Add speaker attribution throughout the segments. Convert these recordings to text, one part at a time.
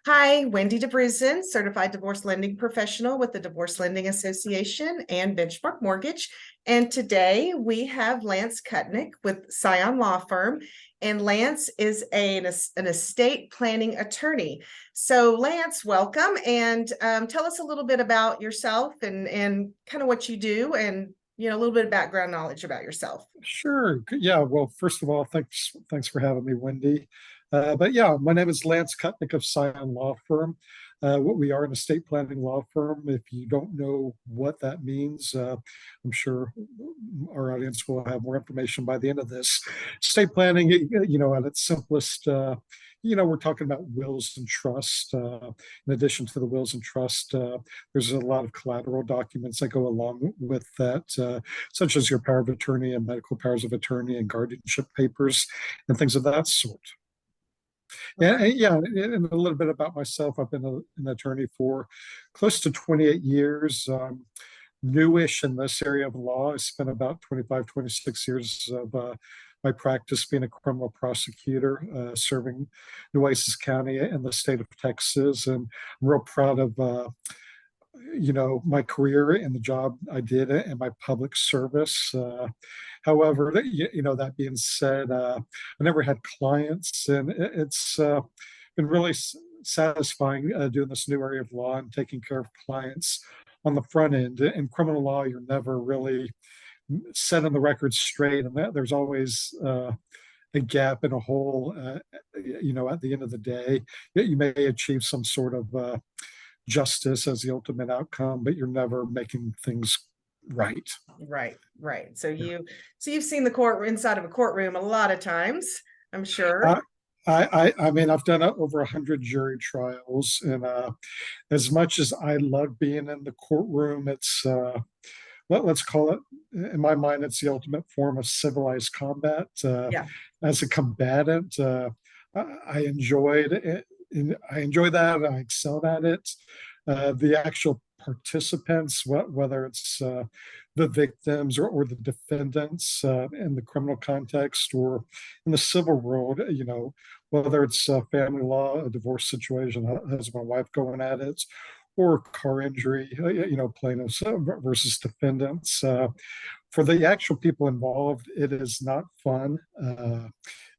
Speaker 1: Hi, Wendy Dabrusin, certified divorce lending professional with the Divorce Lending Association and Benchmark Mortgage. And today we have Lance Kutnick with Scion Law Firm. And Lance is an estate planning attorney. So Lance, welcome, and tell us a little bit about yourself and kind of what you do, and a little bit of background knowledge about yourself.
Speaker 2: Sure. Yeah. Well, first of all, thanks for having me, Wendy. But yeah, my name is Lance Kutnick of Scion Law Firm. What we are an estate planning law firm. If you don't know what that means, I'm sure our audience will have more information by the end of this. Estate planning, at its simplest, we're talking about wills and trust. In addition to the wills and trust, there's a lot of collateral documents that go along with that, such as your power of attorney and medical powers of attorney and guardianship papers and things of that sort. Yeah, and a little bit about myself. I've been an attorney for close to 28 years. Newish in this area of law. I spent about 25, 26 years of my practice being a criminal prosecutor, serving Nueces County in the state of Texas. And I'm real proud of my career and the job I did and my public service. However, that being said, I never had clients, and it's been really satisfying doing this new area of law and taking care of clients on the front end. In criminal law, you're never really setting the record straight, and there's always a gap and a hole. At the end of the day, you may achieve some sort of justice as the ultimate outcome, but you're never making things right.
Speaker 1: Right. So you've seen the court inside of a courtroom a lot of times, I'm sure.
Speaker 2: I mean, I've done over 100 jury trials, and as much as I love being in the courtroom, it's let's call it, in my mind, it's the ultimate form of civilized combat.
Speaker 1: Yeah.
Speaker 2: As a combatant, I enjoyed it. I enjoy that. I excelled at it. The actual participants, whether it's the victims or the defendants in the criminal context or in the civil world, whether it's family law, a divorce situation, husband and wife going at it, or car injury, plaintiffs versus defendants. For the actual people involved, it is not fun.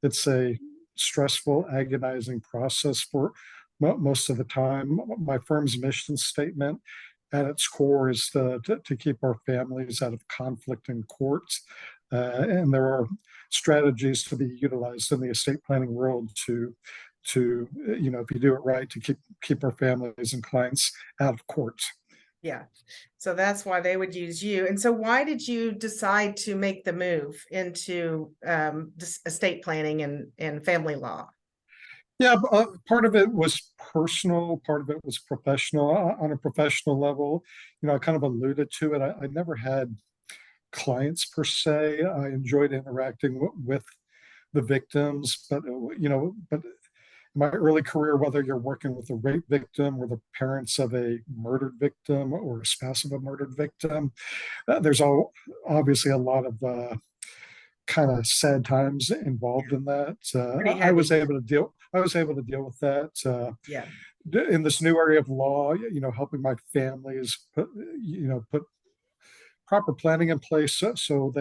Speaker 2: It's a stressful, agonizing process for most of the time. My firm's mission statement at its core is to keep our families out of conflict in court. And there are strategies to be utilized in the estate planning world to if you do it right, to keep our families and clients out of court.
Speaker 1: Yeah. So that's why they would use you. And so why did you decide to make the move into estate planning and family law?
Speaker 2: Yeah, part of it was personal, part of it was professional. On a professional level, I kind of alluded to it. I never had clients per se. I enjoyed interacting with the victims, but my early career, whether you're working with a rape victim or the parents of a murdered victim or a spouse of a murdered victim, there's obviously a lot of kind of sad times involved in that. I was able to deal. I was able to deal with that.
Speaker 1: Yeah.
Speaker 2: In this new area of law, helping my families put proper planning in place so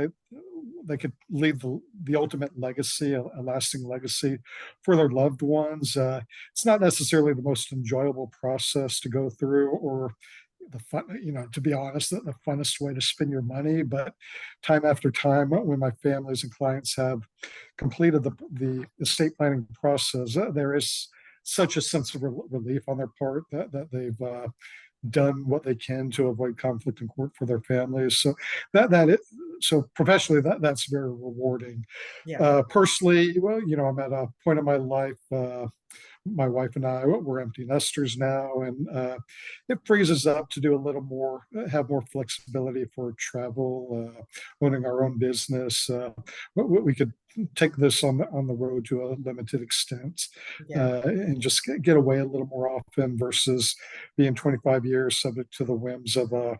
Speaker 2: they could leave the ultimate legacy, a lasting legacy for their loved ones. It's not necessarily the most enjoyable process to go through, or the fun, to be honest, the funnest way to spend your money. But time after time, when my families and clients have completed the estate planning process, there is such a sense of relief on their part that they've done what they can to avoid conflict in court for their families. So so professionally, that's very rewarding.
Speaker 1: Yeah.
Speaker 2: Personally, well, I'm at a point in my life. My wife and I, we're empty nesters now, and it frees us up to do a little more, have more flexibility for travel, owning our own business. We could take this on the road to a limited extent, and just get away a little more often versus being 25 years subject to the whims of a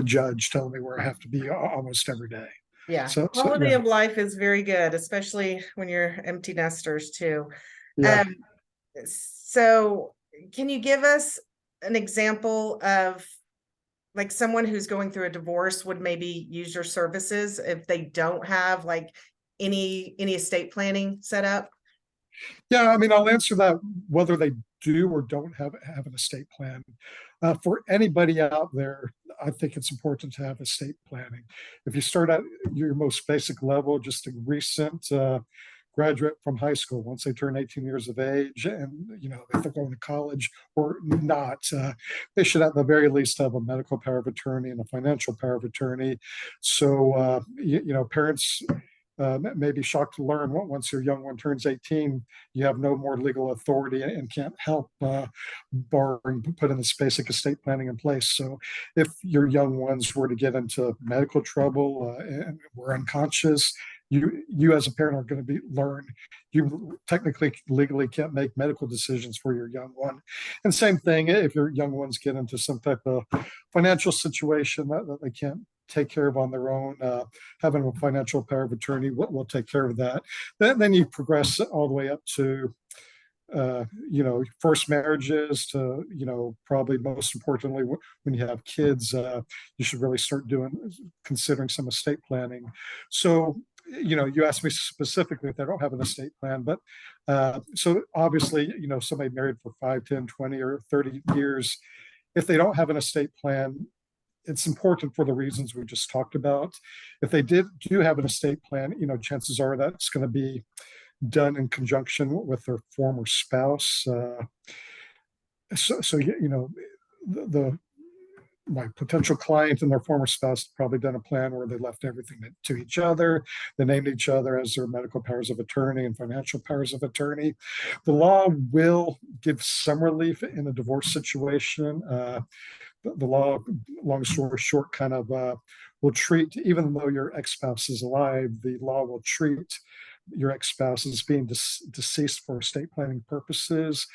Speaker 2: judge telling me where I have to be almost every day.
Speaker 1: Yeah. Quality of life is very good, especially when you're empty nesters too.
Speaker 2: Yeah.
Speaker 1: So can you give us an example of like someone who's going through a divorce would maybe use your services if they don't have like any estate planning set up?
Speaker 2: Yeah, I mean, I'll answer that whether they do or don't have an estate plan. For anybody out there, I think it's important to have estate planning. If you start at your most basic level, just a recent graduate from high school, once they turn 18 years of age, and if they're going to college or not, they should at the very least have a medical power of attorney and a financial power of attorney. So parents may be shocked to learn once your young one turns 18, you have no more legal authority and can't help barring putting this basic estate planning in place. So if your young ones were to get into medical trouble and were unconscious, you as a parent are going to be learn you technically legally can't make medical decisions for your young one. And same thing if your young ones get into some type of financial situation that they can't take care of on their own, having a financial power of attorney will take care of that. Then you progress all the way up to first marriages to, probably most importantly, when you have kids, you should really start considering some estate planning. So, you asked me specifically if they don't have an estate plan, but so obviously, somebody married for 5, 10, 20, or 30 years, if they don't have an estate plan, it's important for the reasons we just talked about. If they do have an estate plan, chances are that's going to be done in conjunction with their former spouse. The my potential client and their former spouse probably done a plan where they left everything to each other. They named each other as their medical powers of attorney and financial powers of attorney. The law will give some relief in a divorce situation. The law, long story short, kind of will treat, even though your ex-spouse is alive, the law will treat your ex-spouse as being deceased for estate planning purposes.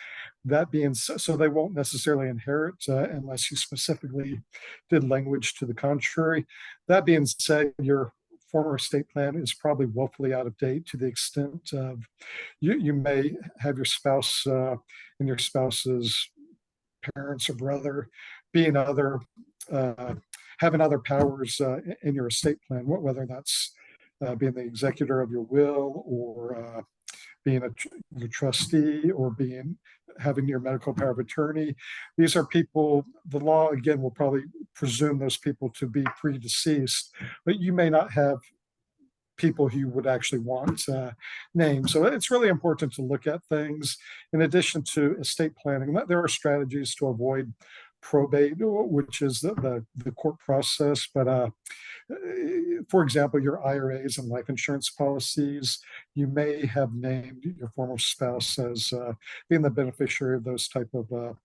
Speaker 2: That being so they won't necessarily inherit unless you specifically did language to the contrary. That being said, your former estate plan is probably woefully out of date to the extent of you may have your spouse and your spouse's parents or brother being other having other powers in your estate plan, whether that's being the executor of your will or being a trustee or having your medical power of attorney. These are people, the law again will probably presume those people to be predeceased, but you may not have people who you would actually want named. So it's really important to look at things. In addition to estate planning, there are strategies to avoid probate, which is the court process. But for example, your IRAs and life insurance policies, you may have named your former spouse as being the beneficiary of those type of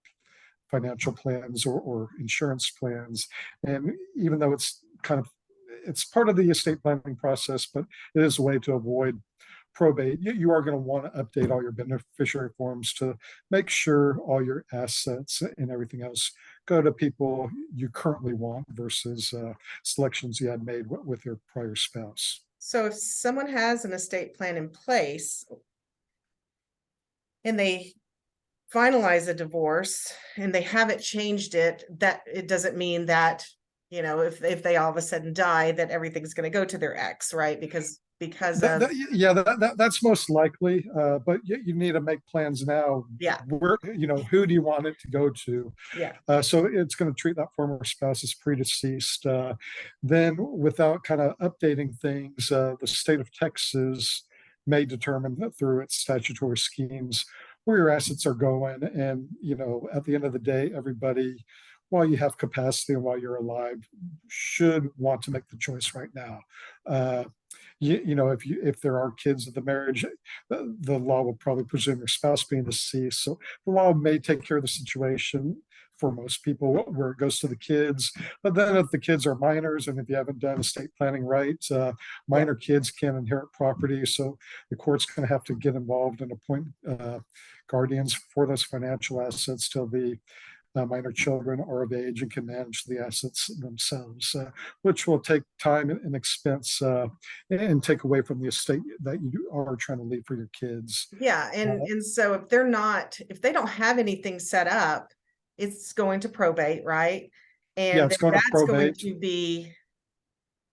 Speaker 2: financial plans or insurance plans. And even though it's part of the estate planning process, but it is a way to avoid probate. You are going to want to update all your beneficiary forms to make sure all your assets and everything else go to people you currently want versus selections you had made with your prior spouse.
Speaker 1: So if someone has an estate plan in place and they finalize a divorce and they haven't changed it, that it doesn't mean that, if they all of a sudden die, that everything's going to go to their ex, right? Because
Speaker 2: that's most likely, but you need to make plans now.
Speaker 1: Yeah.
Speaker 2: Where, who do you want it to go to?
Speaker 1: Yeah.
Speaker 2: So it's going to treat that former spouse as predeceased. Then without kind of updating things, the state of Texas may determine that through its statutory schemes where your assets are going. And, at the end of the day, everybody, while you have capacity and while you're alive, should want to make the choice right now. If there are kids of the marriage, the law will probably presume your spouse being deceased. So the law may take care of the situation for most people where it goes to the kids. But then if the kids are minors and if you haven't done estate planning right, minor kids can't inherit property. So the court's going to have to get involved and appoint guardians for those financial assets till the minor children are of age and can manage the assets themselves, which will take time and expense and take away from the estate that you are trying to leave for your kids.
Speaker 1: Yeah, and so if they don't have anything set up, it's going to probate, right?
Speaker 2: Yeah,
Speaker 1: And
Speaker 2: it's
Speaker 1: then
Speaker 2: going to
Speaker 1: that's going
Speaker 2: probate.
Speaker 1: to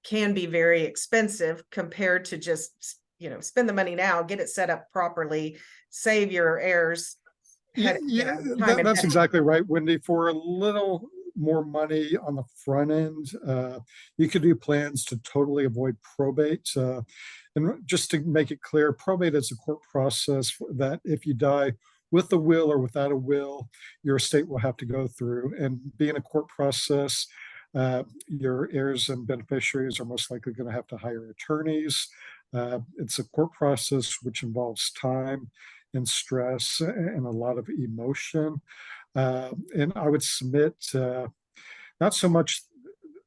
Speaker 1: can be very expensive compared to just, spend the money now, get it set up properly, save your heirs
Speaker 2: Yeah,
Speaker 1: time and
Speaker 2: that's
Speaker 1: money.
Speaker 2: exactly right, Wendy. For a little more money on the front end, you could do plans to totally avoid probate. And just to make it clear, probate is a court process that if you die with a will or without a will, your estate will have to go through. And being a court process, your heirs and beneficiaries are most likely going to have to hire attorneys. It's a court process which involves time and stress and a lot of emotion. And I would submit not so much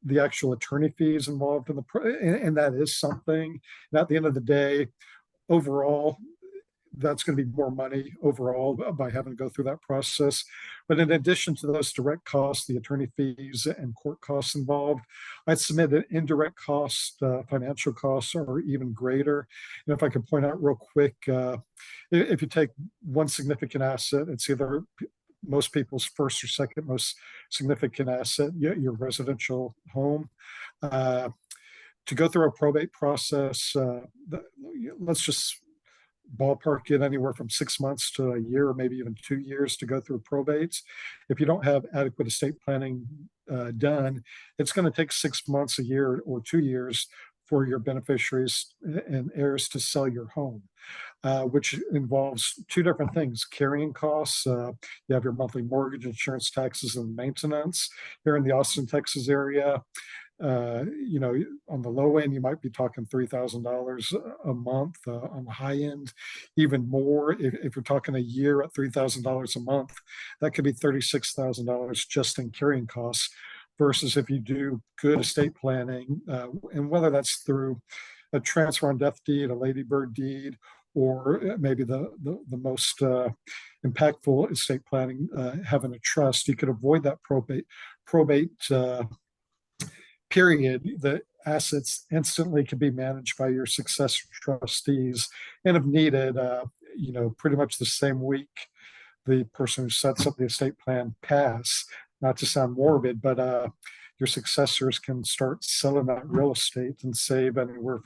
Speaker 2: the actual attorney fees involved in and that is something. And at the end of the day, overall, that's going to be more money overall by having to go through that process. But in addition to those direct costs, the attorney fees and court costs involved, I'd submit that indirect costs, financial costs are even greater. And if I could point out real quick, if you take one significant asset, it's either most people's first or second most significant asset, your residential home. To go through a probate process, let's just ballpark it anywhere from 6 months to a year, or maybe even 2 years to go through probates. If you don't have adequate estate planning done, it's going to take 6 months, a year, or 2 years for your beneficiaries and heirs to sell your home, which involves two different things: carrying costs. You have your monthly mortgage, insurance, taxes, and maintenance. Here in the Austin, Texas area, on the low end, you might be talking $3,000 a month. On the high end, even more. If you're talking a year at $3,000 a month, that could be $36,000 just in carrying costs. Versus if you do good estate planning, and whether that's through a transfer on death deed, a ladybird deed, or maybe the most impactful estate planning, having a trust, you could avoid that probate period. The assets instantly can be managed by your successor trustees, and if needed, pretty much the same week the person who sets up the estate plan pass. Not to sound morbid, but your successors can start selling that real estate and save anywhere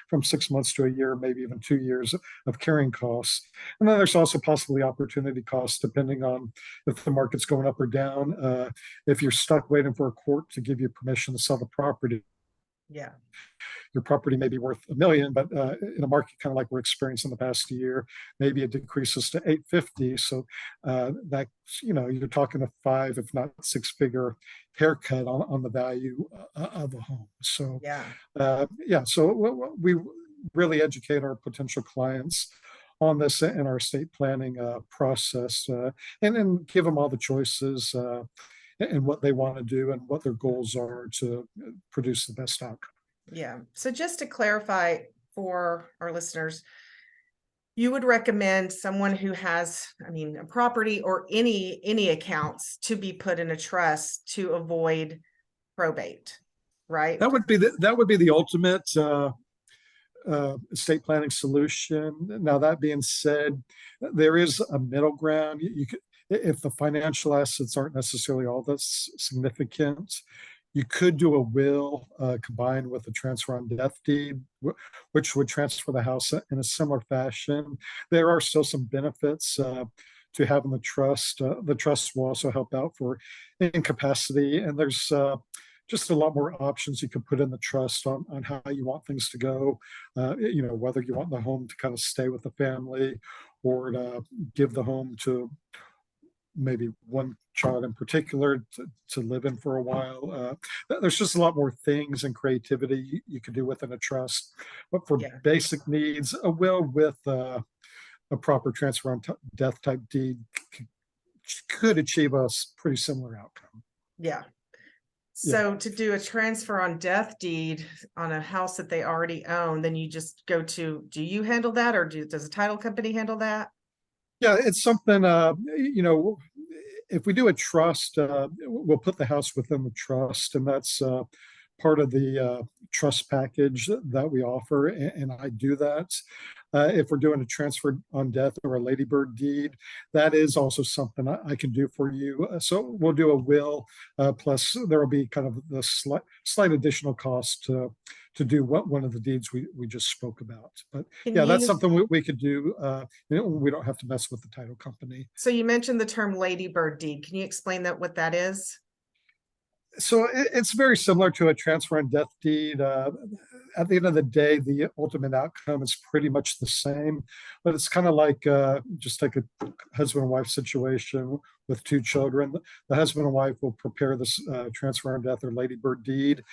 Speaker 2: from 6 months to a year, maybe even 2 years of carrying costs. And then there's also possibly opportunity costs, depending on if the market's going up or down. If you're stuck waiting for a court to give you permission to sell the property,
Speaker 1: Yeah.
Speaker 2: your property may be worth $1 million, but in a market kind of like we're experiencing the past year, maybe it decreases to 850. So that, you're talking a 5, if not 6-figure haircut on the value of a home. So
Speaker 1: Yeah.
Speaker 2: so we really educate our potential clients on this in our estate planning process, and then give them all the choices and what they want to do and what their goals are to produce the best outcome.
Speaker 1: Yeah. So just to clarify for our listeners, you would recommend someone who has, a property or any accounts to be put in a trust to avoid probate, right?
Speaker 2: That would be the ultimate estate planning solution. Now, that being said, there is a middle ground. You could, if the financial assets aren't necessarily all that significant, you could do a will combined with a transfer on death deed, which would transfer the house in a similar fashion. There are still some benefits to having the trust. The trust will also help out for incapacity, and there's just a lot more options you can put in the trust on how you want things to go. Whether you want the home to kind of stay with the family or to give the home to maybe one child in particular to live in for a while. There's just a lot more things and creativity you can do within a trust. But for basic needs, a will with a proper transfer on death type deed could achieve a pretty similar outcome.
Speaker 1: Yeah. So to do a transfer on death deed on a house that they already own, then you just go to, do you handle that, or does a title company handle that?
Speaker 2: Yeah, it's something, if we do a trust, we'll put the house within the trust, and that's part of the trust package that we offer, and I do that. If we're doing a transfer on death or a ladybird deed, that is also something I can do for you. So we'll do a will, plus there will be kind of the slight additional cost to do one of the deeds we just spoke about. But
Speaker 1: Can
Speaker 2: yeah, that's
Speaker 1: you,
Speaker 2: something we could do. We don't have to mess with the title company.
Speaker 1: so you mentioned the term ladybird deed. Can you explain that what that is?
Speaker 2: So it's very similar to a transfer and death deed. At the end of the day, the ultimate outcome is pretty much the same, but it's kind of like just like a husband and wife situation with two children. The husband and wife will prepare this transfer and death or ladybird deed.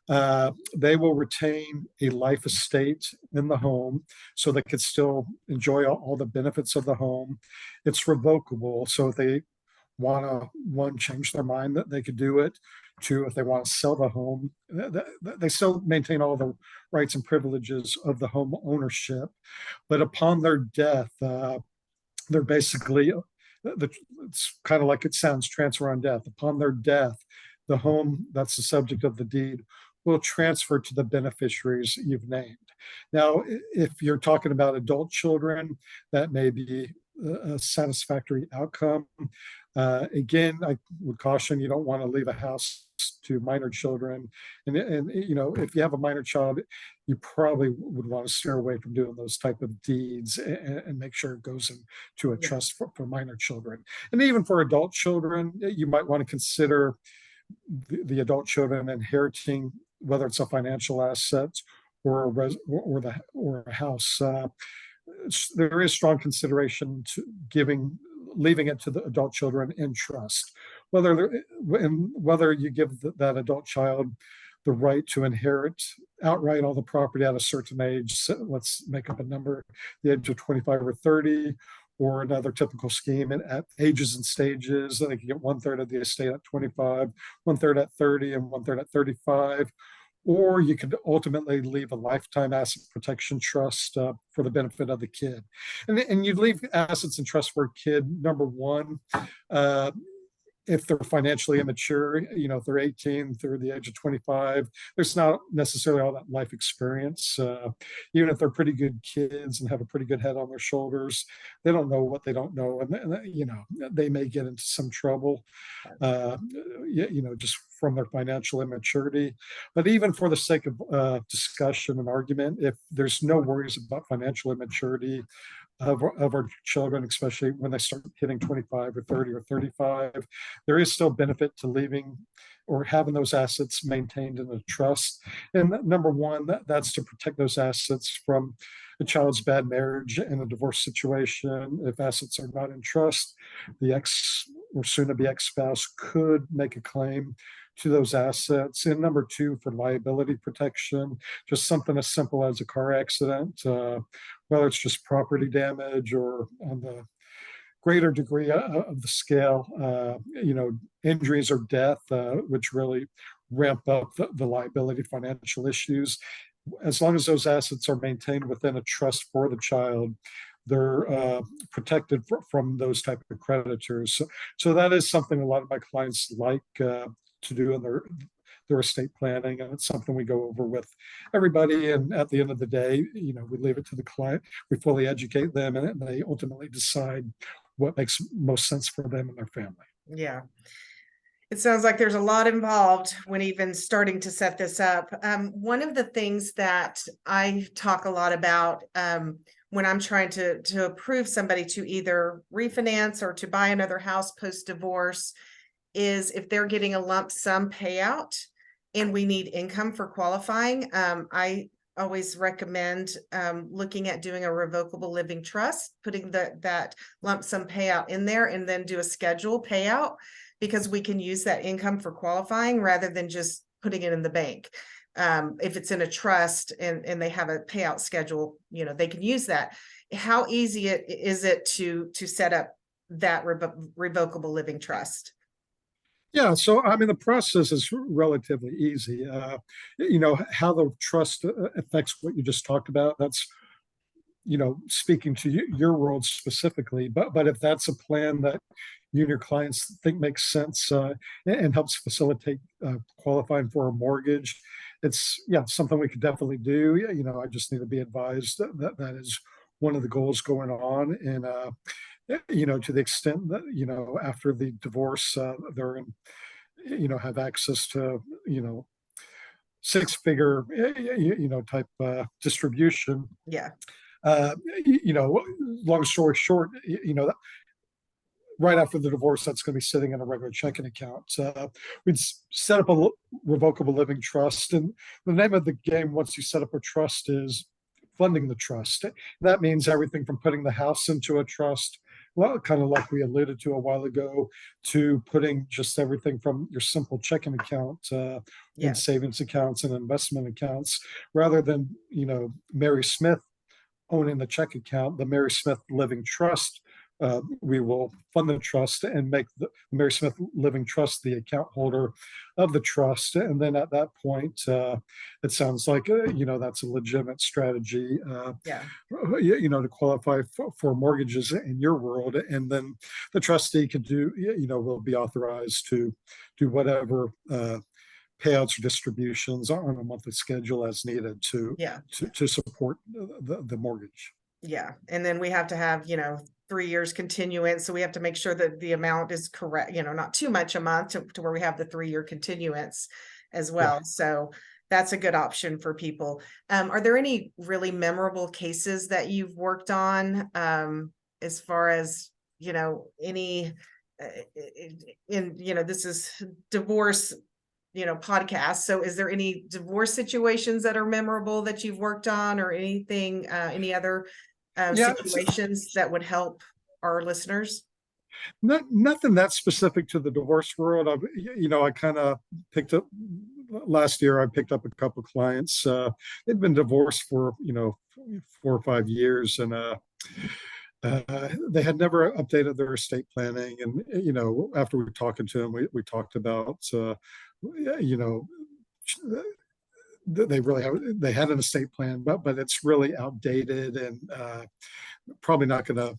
Speaker 2: They will retain a life estate in the home, so they could still enjoy all the benefits of the home. It's revocable, so if they want to, one, change their mind, that they could do it. Two, if they want to sell the home, they still maintain all the rights and privileges of the home ownership. But upon their death, they're basically, it's kind of like it sounds, transfer on death. Upon their death, the home that's the subject of the deed will transfer to the beneficiaries you've named. Now, if you're talking about adult children, that may be a satisfactory outcome. Again, I would caution you don't want to leave a house to minor children, and you know, if you have a minor child, you probably would want to steer away from doing those type of deeds, and make sure it goes into a trust for minor children. And even for adult children, you might want to consider the adult children inheriting, whether it's a financial asset or a house. There is strong consideration to leaving it to the adult children in trust, whether you give that adult child the right to inherit outright all the property at a certain age. So let's make up a number, the age of 25 or 30, or another typical scheme at ages and stages. They can get 1/3 of the estate at 25, 1/3 at 30, and 1/3 at 35. Or you could ultimately leave a lifetime asset protection trust for the benefit of the kid. And you'd leave assets in trust for a kid, number one, if they're financially immature, you know, if they're 18 through the age of 25, there's not necessarily all that life experience. Even if they're pretty good kids and have a pretty good head on their shoulders, they don't know what they don't know. And you know, they may get into some trouble, you know, just from their financial immaturity. But even for the sake of discussion and argument, if there's no worries about financial immaturity of our children, especially when they start hitting 25 or 30 or 35, there is still benefit to leaving or having those assets maintained in a trust. And number one, that's to protect those assets from a child's bad marriage and a divorce situation. If assets are not in trust, the ex or soon to be ex-spouse could make a claim to those assets. And number two, for liability protection, just something as simple as a car accident, whether it's just property damage or on the greater degree of the scale, you know, injuries or death, which really ramp up the liability financial issues. As long as those assets are maintained within a trust for the child, they're protected from those type of creditors. So that is something a lot of my clients like to do in their estate planning, and it's something we go over with everybody. And at the end of the day, you know, we leave it to the client. We fully educate them, and they ultimately decide what makes most sense for them and their family.
Speaker 1: Yeah. It sounds like there's a lot involved when even starting to set this up. One of the things that I talk a lot about when I'm trying to approve somebody to either refinance or to buy another house post-divorce is if they're getting a lump sum payout and we need income for qualifying. I always recommend looking at doing a revocable living trust, putting that lump sum payout in there, and then do a schedule payout, because we can use that income for qualifying rather than just putting it in the bank. If it's in a trust and they have a payout schedule, you know, they can use that. How easy is it to set up that revocable living trust?
Speaker 2: Yeah, so I mean, the process is relatively easy. You know, how the trust affects what you just talked about, that's, you know, speaking to your world specifically. But if that's a plan that you and your clients think makes sense, and helps facilitate qualifying for a mortgage, it's something we could definitely do. I just need to be advised that is one of the goals going on. And to the extent that after the divorce, they're in, have access to six-figure type distribution.
Speaker 1: Yeah.
Speaker 2: uh Long story short, right after the divorce, that's going to be sitting in a regular checking account. We'd set up a revocable living trust, and the name of the game once you set up a trust is funding the trust. That means everything from putting the house into a trust, well, kind of like we alluded to a while ago, to putting just everything from your simple checking account in
Speaker 1: Yeah.
Speaker 2: savings accounts and investment accounts, rather than Mary Smith owning the check account. The Mary Smith Living Trust, we will fund the trust and make the Mary Smith Living Trust the account holder of the trust. And then at that point, it sounds like that's a legitimate strategy.
Speaker 1: Yeah.
Speaker 2: To qualify for mortgages in your world. And then the trustee can will be authorized to do whatever payouts or distributions on a monthly schedule as needed to
Speaker 1: Yeah.
Speaker 2: to support the mortgage.
Speaker 1: Yeah. And then we have to have, 3 years continuance. So we have to make sure that the amount is correct, not too much a month to where we have the 3-year continuance as well. So that's a good option for people. Are there any really memorable cases that you've worked on, as far as, any, this is divorce, podcast. So is there any divorce situations that are memorable that you've worked on, or anything, any other situations that would help our listeners?
Speaker 2: Nothing that specific to the divorce world. I kind of picked up last year. I picked up a couple of clients. They'd been divorced for 4 or 5 years, and they had never updated their estate planning. And after we were talking to them, we talked about they had an estate plan, but it's really outdated, and probably not going to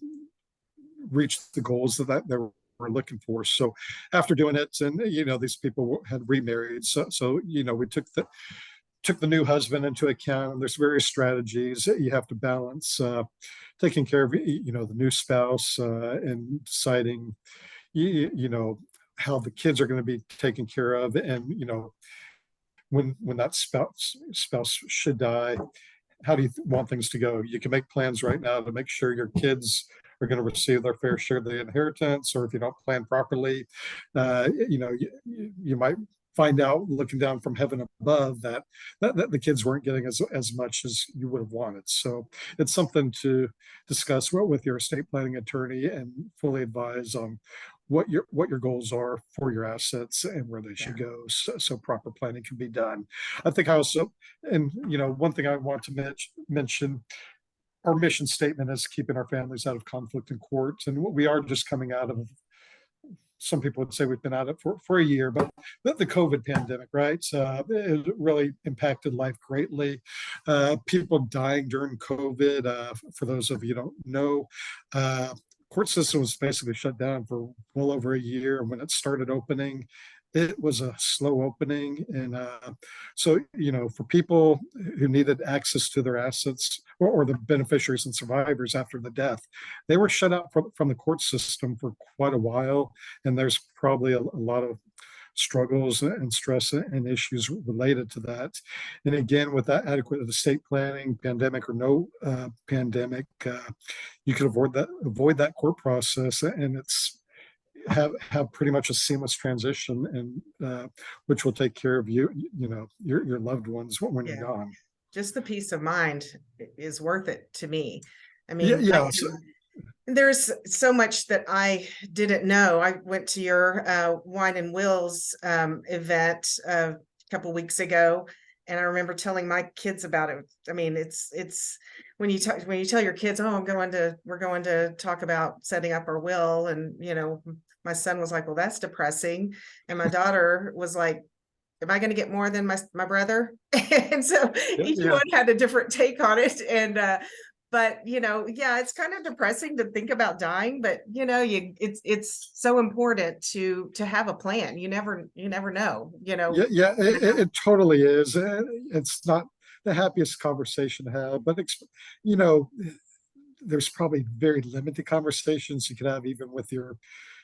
Speaker 2: reach the goals that they were looking for. So after doing it, and these people had remarried, so we took the new husband into account. And there's various strategies that you have to balance, taking care of the new spouse, and deciding how the kids are going to be taken care of. And when that spouse should die, how do you want things to go? You can make plans right now to make sure your kids are going to receive their fair share of the inheritance. Or if you don't plan properly, you might find out, looking down from heaven above, that the kids weren't getting as much as you would have wanted. So it's something to discuss with your estate planning attorney, and fully advise on what your goals are for your assets and where they should go, so proper planning can be done. I think I also, and one thing I want to mention, our mission statement is keeping our families out of conflict in court. And we are just coming out of, some people would say we've been at it for a year, but the COVID pandemic, right? It really impacted life greatly. People dying during COVID. For those of you who don't know, court system was basically shut down for well over a year. And when it started opening, it was a slow opening. And so, for people who needed access to their assets, or the beneficiaries and survivors after the death, they were shut out from the court system for quite a while. And there's probably a lot of struggles and stress and issues related to that. And again, with that adequate estate planning, pandemic or no pandemic, you can avoid that court process, and it's have pretty much a seamless transition, and which will take care of your loved ones when you're gone.
Speaker 1: Just the peace of mind is worth it to me. I mean, there's so much that I didn't know. I went to your Wine and Wills event a couple weeks ago, and I remember telling my kids about it. I mean, it's when you tell your kids, "Oh, we're going to talk about setting up our will," and my son was like, "Well, that's depressing," and my daughter was like, "Am I going to get more than my brother?" And so each one had a different take on it, and but yeah, it's kind of depressing to think about dying, but it's so important to have a plan. You never know,
Speaker 2: Yeah, yeah,
Speaker 1: what's gonna happen.
Speaker 2: it totally is. It's not the happiest conversation to have, but you know, there's probably very limited conversations you could have even with your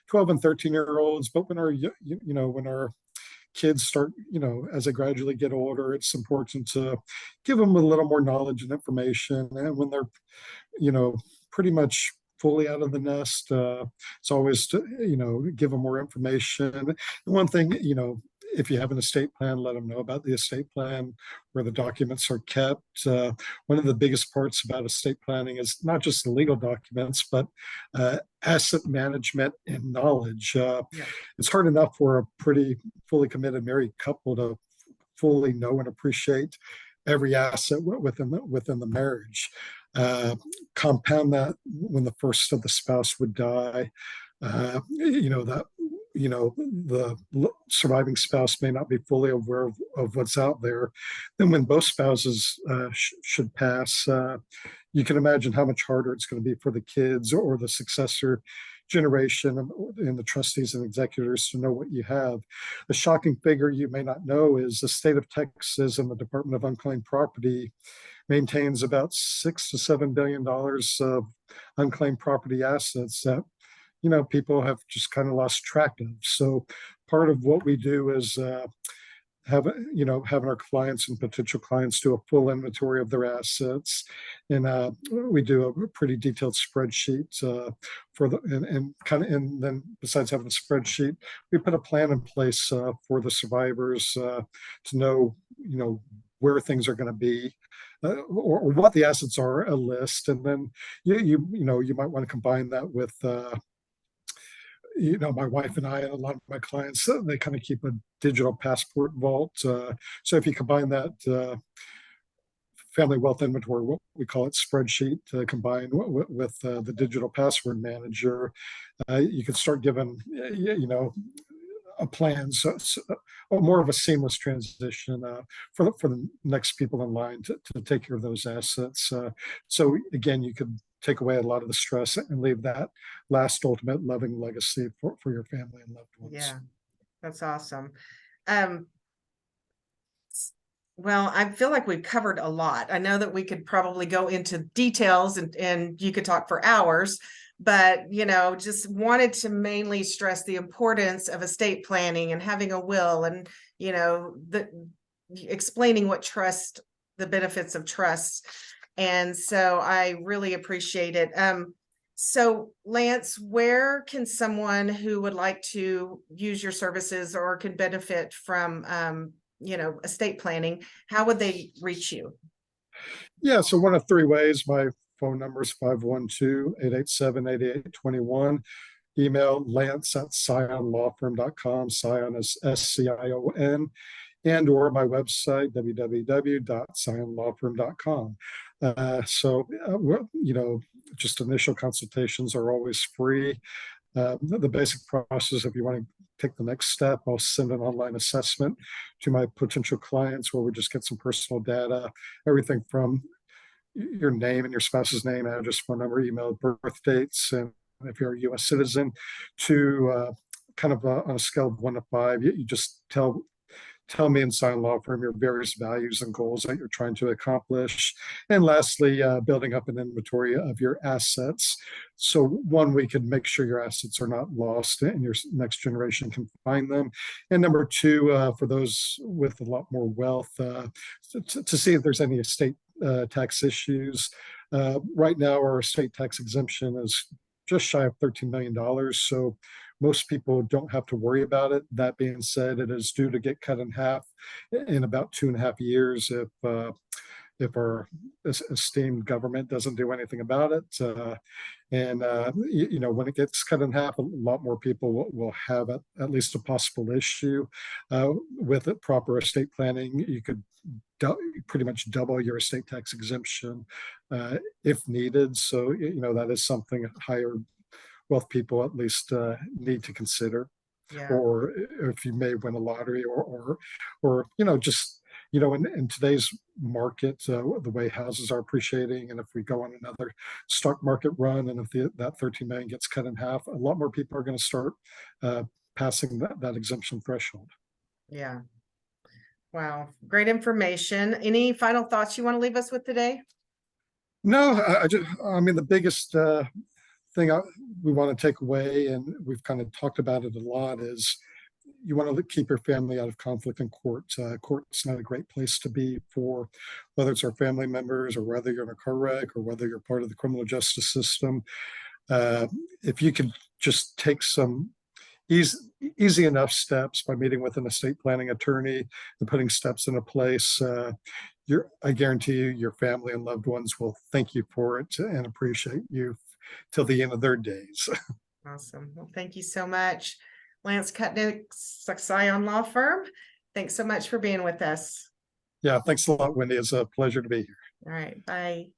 Speaker 2: 12 and 13-year olds. But when when our kids start, as they gradually get older, it's important to give them a little more knowledge and information. And when they're, you know, pretty much fully out of the nest, it's always to, give them more information. And one thing, if you have an estate plan, let them know about the estate plan, where the documents are kept. One of the biggest parts about estate planning is not just the legal documents, but asset management and knowledge.
Speaker 1: Yeah.
Speaker 2: It's hard enough for a pretty fully committed married couple to fully know and appreciate every asset within the marriage. Uh, Compound that when the first of the spouse would die, that the surviving spouse may not be fully aware of what's out there. Then when both spouses should pass, you can imagine how much harder it's going to be for the kids or the successor generation and the trustees and executors to know what you have. A shocking figure you may not know is the state of Texas and the Department of Unclaimed Property maintains about $6 to $7 billion of unclaimed property assets that people have just kind of lost track of. So part of what we do is having our clients and potential clients do a full inventory of their assets, and we do a pretty detailed spreadsheet for the and kind of and then besides having a spreadsheet, we put a plan in place for the survivors to know where things are going to be. Or what the assets are, a list, and then you might want to combine that with my wife and I and a lot of my clients, they kind of keep a digital passport vault. So if you combine that family wealth inventory, what we call it spreadsheet, combined with the digital password manager, you can start giving, a plan, so more of a seamless transition for the next people in line to take care of those assets. So again, you could take away a lot of the stress and leave that last ultimate loving legacy for your family and loved ones.
Speaker 1: Yeah, that's awesome. Um, well, I feel like we've covered a lot. I know that we could probably go into details and you could talk for hours, but just wanted to mainly stress the importance of estate planning and having a will, and the explaining the benefits of trust. And so I really appreciate it. So Lance, where can someone who would like to use your services or can benefit from estate planning, how would they reach you?
Speaker 2: Yeah, so one of three ways. My phone number is 512-887-8821. Email lance@scionlawfirm.com. Scion is SCION. And or my website, www.scionlawfirm.com. Just initial consultations are always free. The basic process, if you want to take the next step, I'll send an online assessment to my potential clients where we just get some personal data, everything from your name and your spouse's name, address, phone number, email, birth dates, and if you're a U.S. citizen, to on a scale of 1 to 5, you just tell me in Scion Law Firm your various values and goals that you're trying to accomplish. And lastly, building up an inventory of your assets. So one, we can make sure your assets are not lost and your next generation can find them. And number two, for those with a lot more wealth, to see if there's any estate tax issues. Right now, our estate tax exemption is just shy of $13 million. So most people don't have to worry about it. That being said, it is due to get cut in half in about 2.5 years if our esteemed government doesn't do anything about it. When it gets cut in half, a lot more people will have at least a possible issue. With it, proper estate planning, you could pretty much double your estate tax exemption if needed. So, that is something higher wealth people at least need to consider.
Speaker 1: Yeah.
Speaker 2: Or if you may win a lottery or just in today's market, the way houses are appreciating, and if we go on another stock market run, and if that 13 million gets cut in half, a lot more people are going to start passing that exemption threshold.
Speaker 1: Yeah. Wow. Great information. Any final thoughts you want to leave us with today?
Speaker 2: No, I mean, the biggest thing we want to take away, and we've kind of talked about it a lot, is you want to keep your family out of conflict in court. Court's not a great place to be for whether it's our family members, or whether you're in a car wreck, or whether you're part of the criminal justice system. If you can just take some easy enough steps by meeting with an estate planning attorney and putting steps into place, I guarantee you, your family and loved ones will thank you for it and appreciate you till the end of their days.
Speaker 1: Awesome. Well, thank you so much. Lance Kutnick, Scion Law Firm. Thanks so much for being with us.
Speaker 2: Yeah, thanks a lot, Wendy. It's a pleasure to be here.
Speaker 1: All right. Bye.